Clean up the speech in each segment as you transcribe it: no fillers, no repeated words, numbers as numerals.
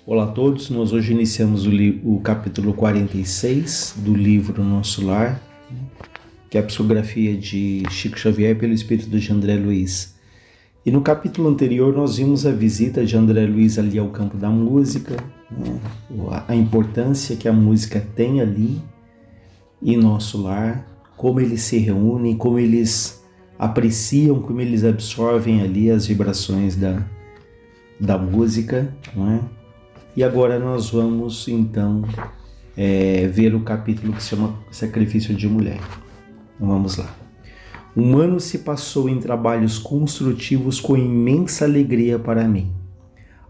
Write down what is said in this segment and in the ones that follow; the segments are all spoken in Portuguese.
Olá a todos, nós hoje iniciamos o capítulo 46 do livro Nosso Lar, que é a psicografia de Chico Xavier pelo espírito de André Luiz. E no capítulo anterior nós vimos a visita de André Luiz ali ao campo da música, a importância que a música tem ali em nosso lar, como eles se reúnem, como eles apreciam, como eles absorvem ali as vibrações da música, não é? E agora nós vamos então ver o capítulo que se chama Sacrifício de Mulher. Então vamos lá. Um ano se passou em trabalhos construtivos com imensa alegria para mim.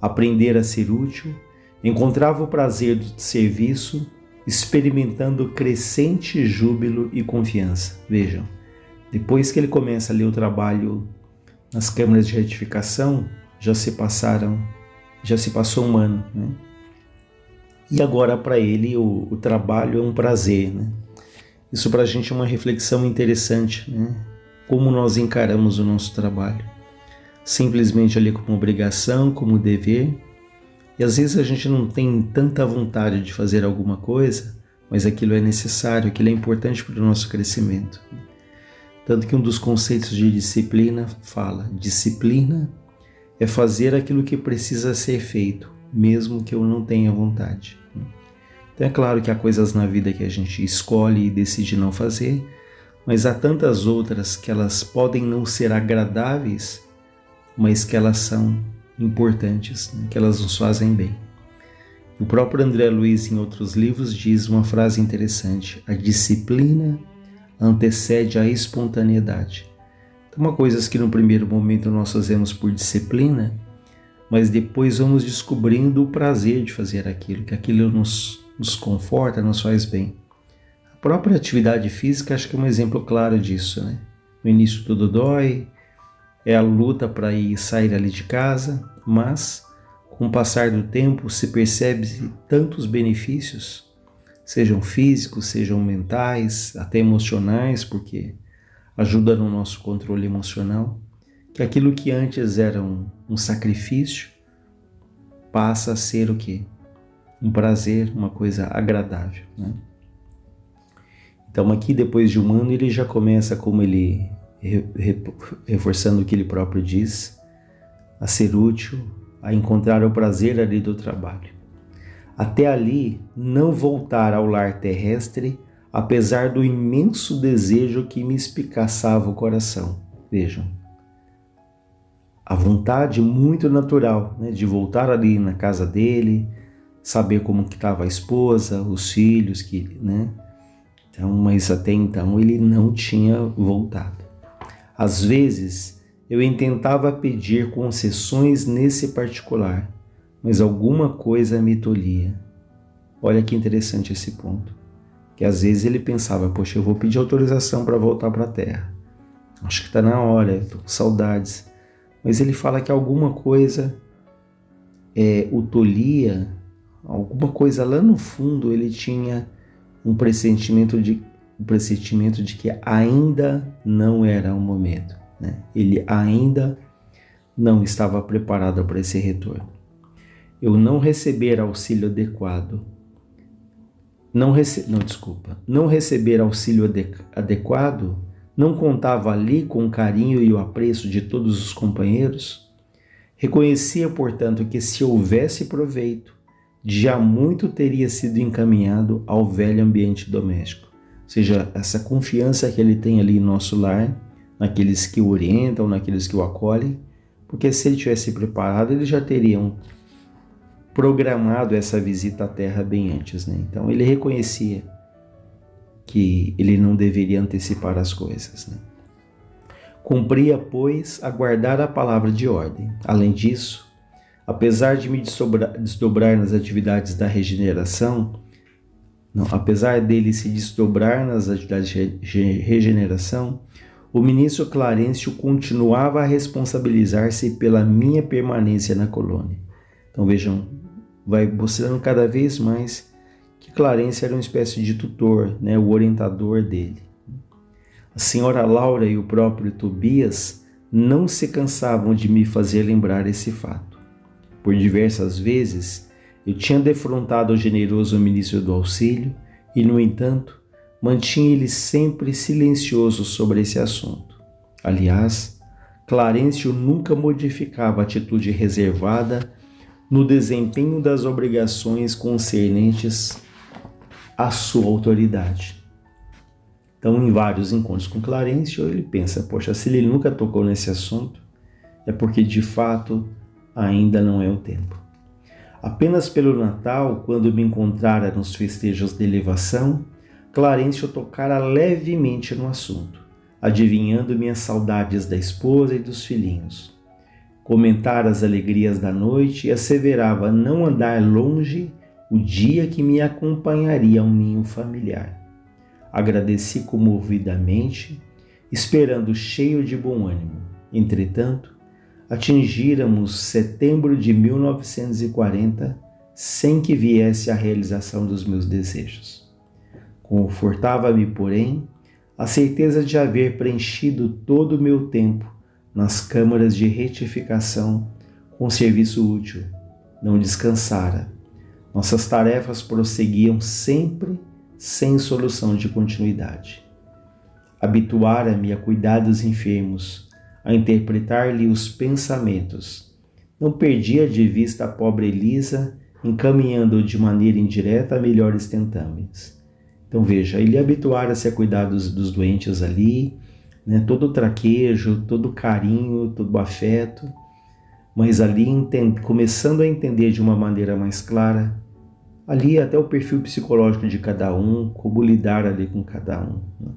Aprender a ser útil, encontrava o prazer do serviço, experimentando crescente júbilo e confiança. Vejam, depois que ele começa ali o trabalho nas câmaras de retificação, já se passou um ano, né? E agora para ele o trabalho é um prazer, né? Isso para a gente é uma reflexão interessante, né? Como nós encaramos o nosso trabalho. Simplesmente ali como obrigação, como dever. E às vezes a gente não tem tanta vontade de fazer alguma coisa, mas aquilo é necessário, aquilo é importante para o nosso crescimento. Tanto que um dos conceitos de disciplina fala: disciplina é fazer aquilo que precisa ser feito, mesmo que eu não tenha vontade. Então é claro que há coisas na vida que a gente escolhe e decide não fazer, mas há tantas outras que elas podem não ser agradáveis, mas que elas são importantes, né? Que elas nos fazem bem. O próprio André Luiz, em outros livros, diz uma frase interessante: a disciplina antecede a espontaneidade. Então, coisas que no primeiro momento nós fazemos por disciplina, mas depois vamos descobrindo o prazer de fazer aquilo, que aquilo nos conforta, nos faz bem. A própria atividade física acho que é um exemplo claro disso, né? No início tudo dói, é a luta para sair ali de casa, mas com o passar do tempo se percebe tantos benefícios, sejam físicos, sejam mentais, até emocionais, porque ajuda no nosso controle emocional, que aquilo que antes era um sacrifício passa a ser o quê? Um prazer, uma coisa agradável, né? Então aqui depois de um ano ele já começa, como ele reforçando o que ele próprio diz, a ser útil, a encontrar o prazer ali do trabalho. Até ali não voltar ao lar terrestre, apesar do imenso desejo que me espicaçava o coração. Vejam, a vontade muito natural, né, de voltar ali na casa dele, saber como que estava a esposa, os filhos, né? Então, mas até então ele não tinha voltado. Às vezes eu intentava pedir concessões nesse particular, mas alguma coisa me tolhia. Olha que interessante esse ponto. Que às vezes ele pensava: poxa, eu vou pedir autorização para voltar para a Terra. Acho que está na hora, estou com saudades. Mas ele fala que alguma coisa o tolhia, alguma coisa lá no fundo ele tinha um pressentimento de que ainda não era o momento, né? Ele ainda não estava preparado para esse retorno. Eu não receber auxílio adequado. Não receber auxílio adequado não contava ali com o carinho e o apreço de todos os companheiros? Reconhecia, portanto, que se houvesse proveito, já muito teria sido encaminhado ao velho ambiente doméstico. Ou seja, essa confiança que ele tem ali em nosso lar, naqueles que o orientam, naqueles que o acolhem, porque se ele tivesse preparado, eles já teriam programado essa visita à Terra bem antes, né? Então ele reconhecia que ele não deveria antecipar as coisas, né? Cumpria, pois, aguardar a palavra de ordem. Além disso, apesar de me desdobrar nas atividades da regeneração, apesar dele se desdobrar nas atividades de regeneração, o ministro Clarencio continuava a responsabilizar-se pela minha permanência na colônia. Então vejam, vai mostrando cada vez mais que Clarencio era uma espécie de tutor, né, o orientador dele. A senhora Laura e o próprio Tobias não se cansavam de me fazer lembrar esse fato. Por diversas vezes, Eu tinha defrontado o generoso ministro do auxílio e, no entanto, mantinha ele sempre silencioso sobre esse assunto. Aliás, Clarencio nunca modificava a atitude reservada no desempenho das obrigações concernentes à sua autoridade. Então, em vários encontros com Clarencio, ele pensa, poxa, se ele nunca tocou nesse assunto, é porque, de fato, ainda não é o tempo. Apenas pelo Natal, quando me encontrara nos festejos de elevação, Clarencio tocara levemente no assunto, adivinhando minhas saudades da esposa e dos filhinhos. Comentara as alegrias da noite e asseverava não andar longe o dia que me acompanharia a um ninho familiar. Agradeci comovidamente, esperando cheio de bom ânimo. Entretanto, atingíramos setembro de 1940 sem que viesse a realização dos meus desejos. Confortava-me, porém, a certeza de haver preenchido todo o meu tempo nas câmaras de retificação com serviço útil. Não descansara. Nossas tarefas prosseguiam sempre sem solução de continuidade. Habituara-me a cuidar dos enfermos, a interpretar-lhe os pensamentos. Não perdia de vista a pobre Elisa, encaminhando de maneira indireta a melhores tentames. Então veja, ele habituara-se a cuidar dos doentes ali, né, todo o traquejo, todo o carinho, todo o afeto, mas ali começando a entender de uma maneira mais clara, ali até o perfil psicológico de cada um, como lidar ali com cada um, né?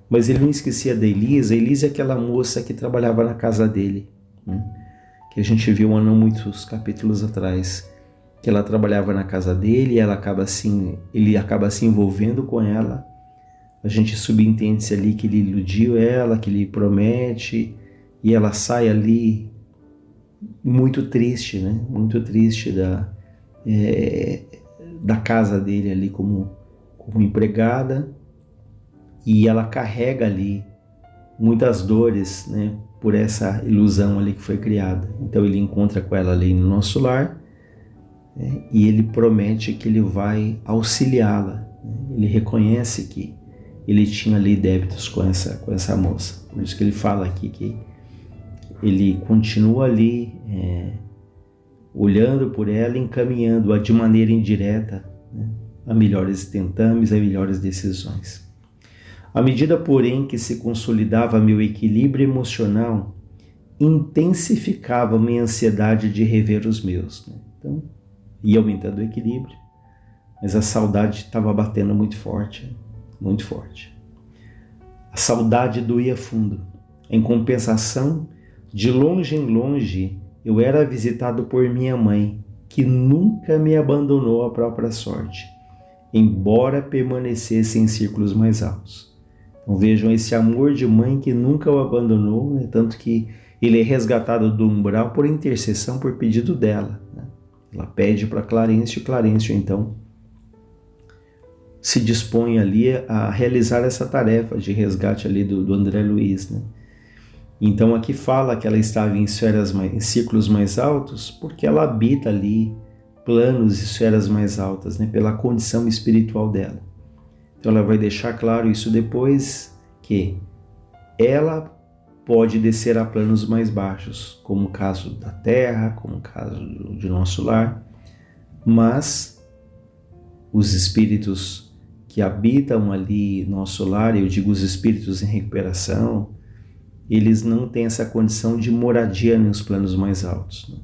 Mas ele não esquecia da Elisa. Elisa é aquela moça que trabalhava na casa dele, né? Que a gente viu há não muitos capítulos atrás, que ela trabalhava na casa dele, ele acaba se envolvendo com ela. A gente subentende-se ali que ele iludiu ela, que ele promete, e ela sai ali muito triste, né? Muito triste da casa dele ali como empregada, e ela carrega ali muitas dores, né, por essa ilusão ali que foi criada. Então ele encontra com ela ali no nosso lar, né, e ele promete que ele vai auxiliá-la, né? Ele reconhece que ele tinha ali débitos com essa moça. Por isso que ele fala aqui que ele continua ali olhando por ela, encaminhando-a de maneira indireta, né, a melhores tentames, a melhores decisões. À medida, porém, que se consolidava meu equilíbrio emocional, intensificava minha ansiedade de rever os meus, né? Então, ia aumentando o equilíbrio, mas a saudade estava batendo muito forte, muito forte. A saudade doía fundo. Em compensação, de longe em longe, eu era visitado por minha mãe, que nunca me abandonou à própria sorte, embora permanecesse em círculos mais altos. Então vejam esse amor de mãe que nunca o abandonou, né? Tanto que ele é resgatado do umbral por intercessão, por pedido dela, né? Ela pede para Clarencio, e Clarencio então se dispõe ali a realizar essa tarefa de resgate ali do André Luiz, né? Então aqui fala que ela estava em círculos mais altos porque ela habita ali planos e esferas mais altas, né? Pela condição espiritual dela. Então ela vai deixar claro isso depois, que ela pode descer a planos mais baixos, como o caso da Terra, como o caso de nosso lar, mas os espíritos que habitam ali nosso lar, eu digo os espíritos em recuperação, eles não têm essa condição de moradia nos planos mais altos, né?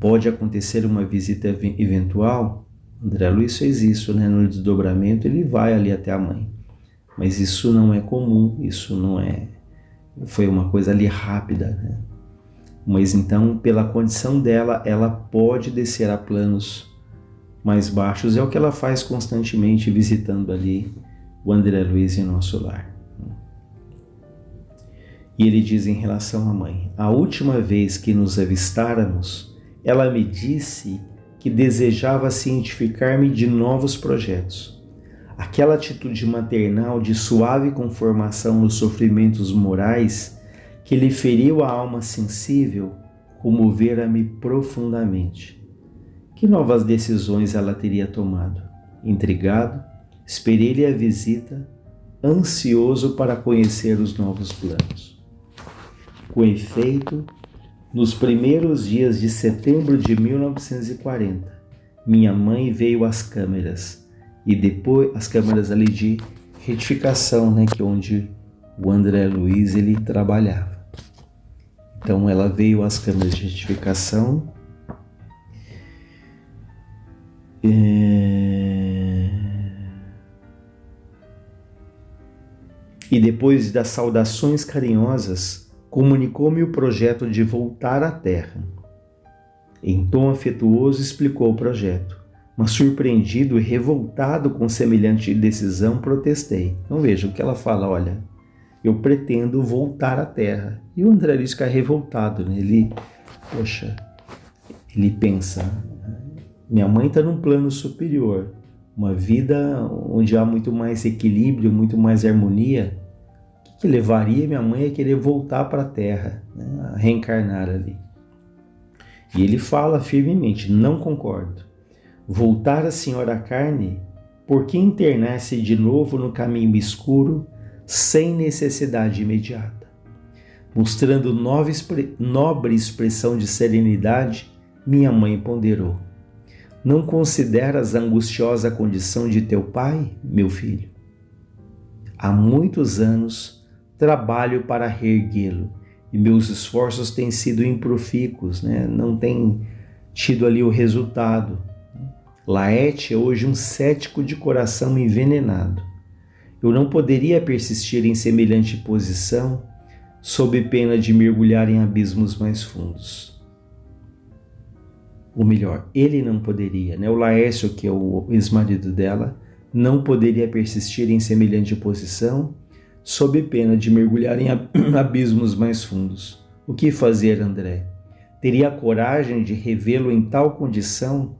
Pode acontecer uma visita eventual. André Luiz fez isso, né? No desdobramento ele vai ali até a mãe, mas isso não é comum, foi uma coisa ali rápida, né? Mas então, pela condição dela, ela pode descer a planos mais baixos, é o que ela faz constantemente, visitando ali o André Luiz em nosso lar. E ele diz em relação à mãe: a última vez que nos avistáramos, ela me disse que desejava cientificar-me de novos projetos. Aquela atitude maternal de suave conformação nos sofrimentos morais que lhe feriu a alma sensível comovera-me profundamente. Que novas decisões ela teria tomado? Intrigado, esperei-lhe a visita, ansioso para conhecer os novos planos. Com efeito, nos primeiros dias de setembro de 1940, minha mãe veio às câmeras, e depois as câmeras ali de retificação, né, que é onde o André Luiz ele trabalhava. Então ela veio às câmeras de retificação e depois das saudações carinhosas, comunicou-me o projeto de voltar à Terra. Em tom afetuoso explicou o projeto, mas surpreendido e revoltado com semelhante decisão, protestei. Então veja o que ela fala, olha, eu pretendo voltar à Terra. E o André Luiz fica revoltado, né? Ele pensa, minha mãe está num plano superior, uma vida onde há muito mais equilíbrio, muito mais harmonia. O que levaria minha mãe a querer voltar para a Terra, né? A reencarnar ali? E ele fala firmemente, não concordo. Voltar a senhora carne, por que internar-se de novo no caminho escuro, sem necessidade imediata? Mostrando nobre expressão de serenidade, minha mãe ponderou. Não consideras a angustiosa condição de teu pai, meu filho? Há muitos anos trabalho para reerguê-lo e meus esforços têm sido improfícuos, né? Não tem tido ali o resultado. Laerte é hoje um cético de coração envenenado. Eu não poderia persistir em semelhante posição sob pena de mergulhar em abismos mais fundos. Ou melhor, ele não poderia, né? O Laércio, que é o ex-marido dela, não poderia persistir em semelhante posição sob pena de mergulhar em abismos mais fundos. O que fazer, André? Teria a coragem de revê-lo em tal condição,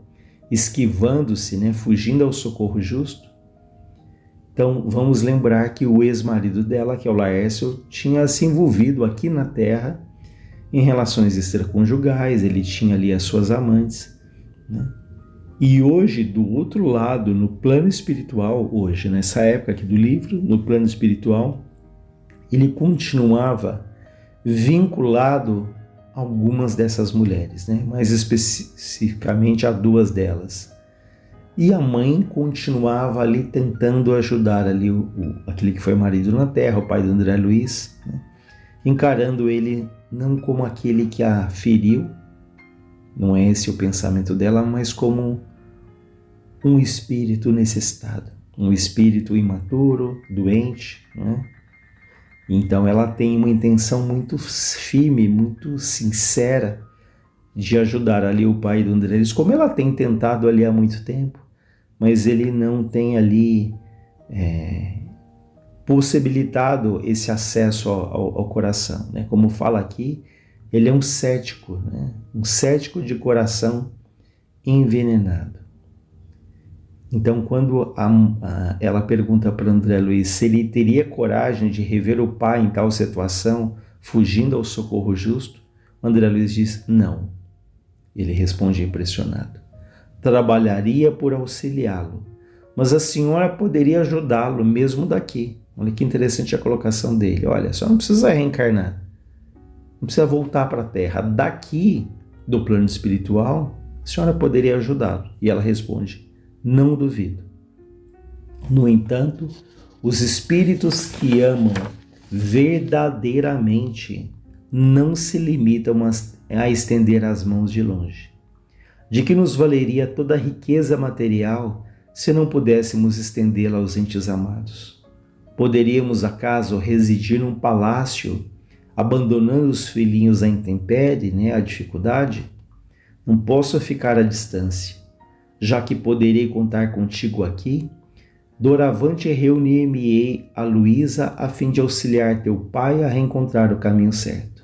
esquivando-se, né? Fugindo ao socorro justo? Então, vamos lembrar que o ex-marido dela, que é o Laércio, tinha se envolvido aqui na Terra em relações extraconjugais, ele tinha ali as suas amantes, né? E hoje, do outro lado, no plano espiritual, hoje, nessa época aqui do livro, no plano espiritual, ele continuava vinculado a algumas dessas mulheres, né? Mais especificamente a duas delas. E a mãe continuava ali tentando ajudar ali aquele que foi marido na Terra, o pai do André Luiz, né? Encarando ele não como aquele que a feriu, não é esse o pensamento dela, mas como um espírito necessitado, um espírito imaturo, doente, né? Então ela tem uma intenção muito firme, muito sincera de ajudar ali o pai do André Luiz, como ela tem tentado ali há muito tempo, mas ele não tem ali possibilitado esse acesso ao coração, né? Como fala aqui, ele é um cético, né? Um cético de coração envenenado. Então, quando ela pergunta para André Luiz se ele teria coragem de rever o pai em tal situação, fugindo ao socorro justo, André Luiz diz não. Ele responde impressionado. Trabalharia por auxiliá-lo, mas a senhora poderia ajudá-lo mesmo daqui. Olha que interessante a colocação dele. Olha, a senhora não precisa reencarnar, não precisa voltar para a Terra. Daqui, do plano espiritual, a senhora poderia ajudá-lo. E ela responde, não duvido. No entanto, os espíritos que amam verdadeiramente não se limitam a estender as mãos de longe. De que nos valeria toda a riqueza material se não pudéssemos estendê-la aos entes amados? Poderíamos, acaso, residir num palácio, abandonando os filhinhos à intempérie, né, à dificuldade? Não posso ficar à distância, já que poderei contar contigo aqui. Doravante reunir-me-ei a Luísa a fim de auxiliar teu pai a reencontrar o caminho certo.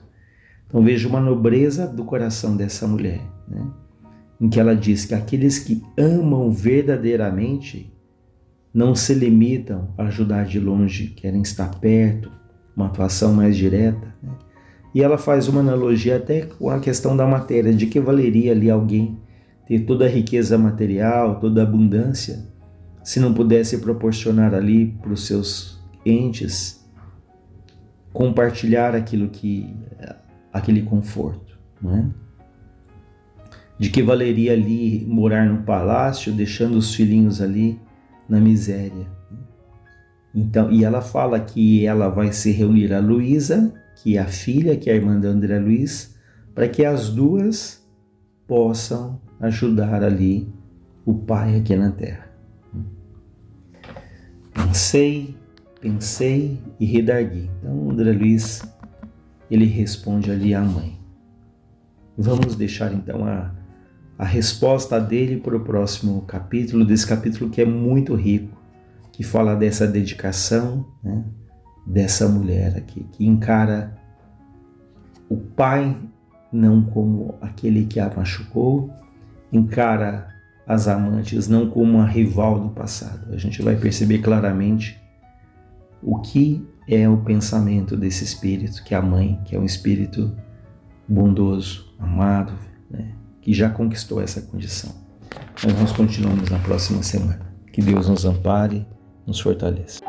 Então veja uma nobreza do coração dessa mulher, né? Em que ela diz que aqueles que amam verdadeiramente não se limitam a ajudar de longe, querem estar perto, uma atuação mais direta, né? E ela faz uma analogia até com a questão da matéria, de que valeria ali alguém ter toda a riqueza material, toda a abundância, se não pudesse proporcionar ali para os seus entes compartilhar aquele conforto, não é? De que valeria ali morar no palácio, deixando os filhinhos ali na miséria? Então, e ela fala que ela vai se reunir a Luísa, que é a filha, que é a irmã da André Luiz, para que as duas possam ajudar ali o pai aqui na terra. Pensei e redargui. Então, André Luiz, ele responde ali à mãe. Vamos deixar então a resposta dele para o próximo capítulo, desse capítulo que é muito rico, que fala dessa dedicação, né, dessa mulher aqui, que encara o pai não como aquele que a machucou, encara as amantes não como uma rival do passado. A gente vai perceber claramente o que é o pensamento desse espírito, que é a mãe, que é um espírito bondoso, amado, né, que já conquistou essa condição. Mas nós continuamos na próxima semana. Que Deus nos ampare, nos fortaleça.